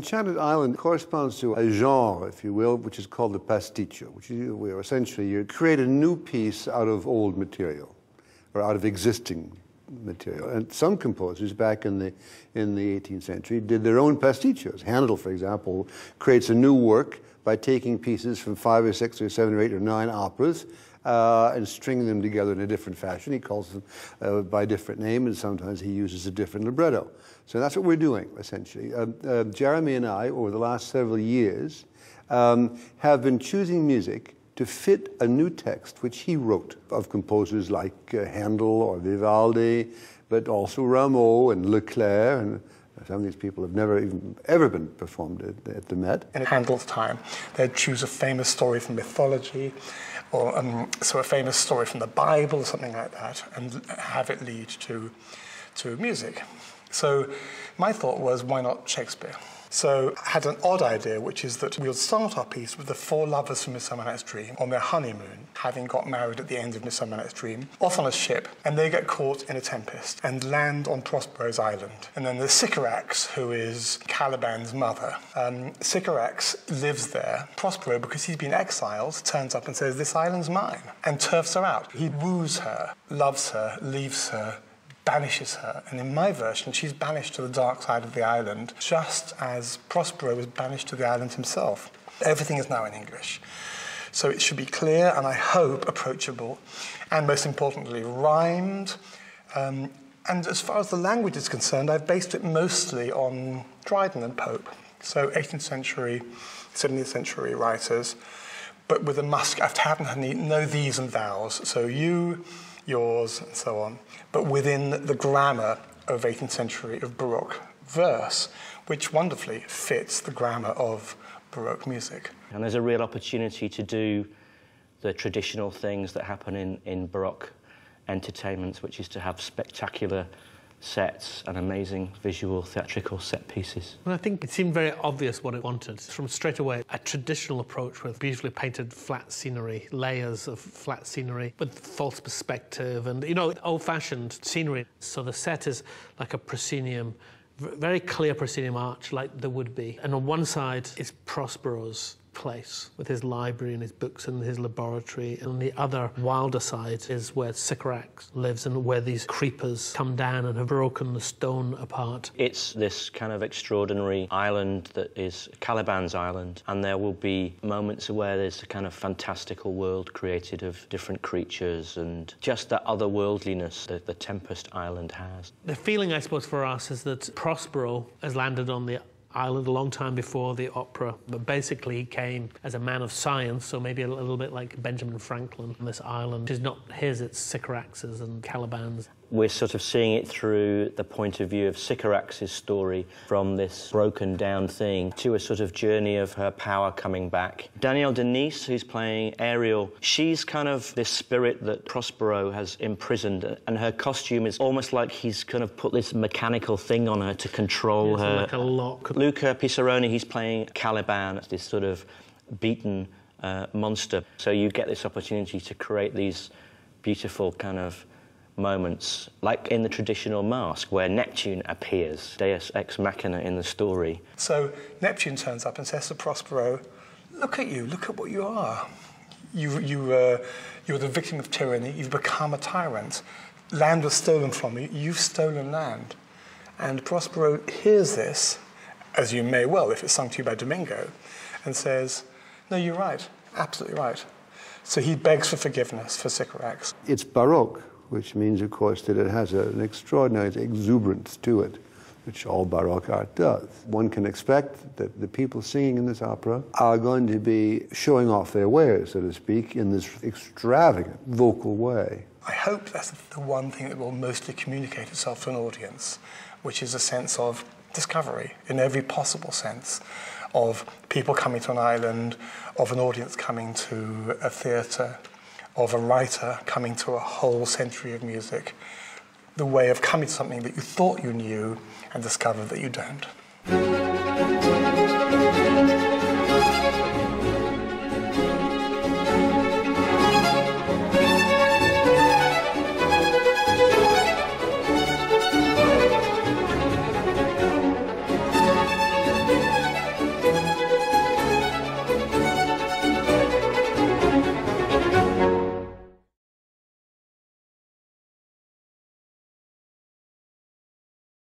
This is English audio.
Enchanted Island corresponds to a genre, if you will, which is called the pastiche, which is where essentially you create a new piece out of old material, or out of existing material. And some composers back in the 18th century did their own pastiches. Handel, for example, creates a new work by taking pieces from 5 or 6 or 7 or 8 or 9 operas and stringing them together in a different fashion. He calls them by a different name, and sometimes he uses a different libretto. So that's what we're doing, essentially. Jeremy and I, over the last several years, have been choosing music to fit a new text which he wrote of composers like Handel or Vivaldi, but also Rameau and Leclerc, and some of these people have never even ever been performed at the Met. In Handel's time, they'd choose a famous story from mythology, or so a famous story from the Bible or something like that, and have it lead to music. So my thought was, why not Shakespeare? So I had an odd idea, which is that we'll start our piece with the 4 lovers from Midsummer Night's Dream on their honeymoon, having got married at the end of Midsummer Night's Dream, off on a ship, and they get caught in a tempest and land on Prospero's island. And then there's Sycorax, who is Caliban's mother. Sycorax lives there. Prospero, because he's been exiled, turns up and says, "This island's mine," and turfs her out. He woos her, loves her, leaves her, banishes her, and in my version she's banished to the dark side of the island, just as Prospero was banished to the island himself. Everything is now in English, so it should be clear and I hope approachable, and most importantly rhymed. And as far as the language is concerned, I've based it mostly on Dryden and Pope, so 18th century, 17th century writers, but with a I haven't had no these and thous, so you, yours, and so on, but within the grammar of 18th century of Baroque verse, which wonderfully fits the grammar of Baroque music. And there's a real opportunity to do the traditional things that happen in Baroque entertainments, which is to have spectacular sets and amazing visual theatrical set pieces. Well, I think it seemed very obvious what it wanted. From straight away, a traditional approach with beautifully painted flat scenery, layers of flat scenery with false perspective and, you know, old-fashioned scenery. So the set is like a proscenium, very clear proscenium arch like there would be. And on one side is Prospero's place with his library and his books and his laboratory, and on the other wilder side is where Sycorax lives and where these creepers come down and have broken the stone apart. It's this kind of extraordinary island that is Caliban's island, and there will be moments where there's a kind of fantastical world created of different creatures and just that otherworldliness that the Tempest Island has. The feeling, I suppose, for us is that Prospero has landed on the island a long time before the opera, but basically he came as a man of science, so maybe a little bit like Benjamin Franklin on this island. It's not his, it's Sycorax's and Caliban's. We're sort of seeing it through the point of view of Sycorax's story, from this broken down thing to a sort of journey of her power coming back. Danielle Denise, who's playing Ariel, she's kind of this spirit that Prospero has imprisoned, and her costume is almost like he's kind of put this mechanical thing on her to control her. Like a lock. Luca Pisaroni, he's playing Caliban, this sort of beaten monster. So you get this opportunity to create these beautiful kind of moments, like in the traditional masque, where Neptune appears, Deus ex machina in the story. So Neptune turns up and says to Prospero, "Look at you, look at what you are. You're the victim of tyranny, you've become a tyrant. Land was stolen from you, you've stolen land." And Prospero hears this, as you may well if it's sung to you by Domingo, and says, "No, you're right, absolutely right." So he begs for forgiveness for Sycorax. It's Baroque, which means, of course, that it has an extraordinary exuberance to it, which all Baroque art does. One can expect that the people singing in this opera are going to be showing off their wares, so to speak, in this extravagant vocal way. I hope that's the one thing that will mostly communicate itself to an audience, which is a sense of discovery in every possible sense, of people coming to an island, of an audience coming to a theatre, of a writer coming to a whole century of music, the way of coming to something that you thought you knew and discovered that you don't.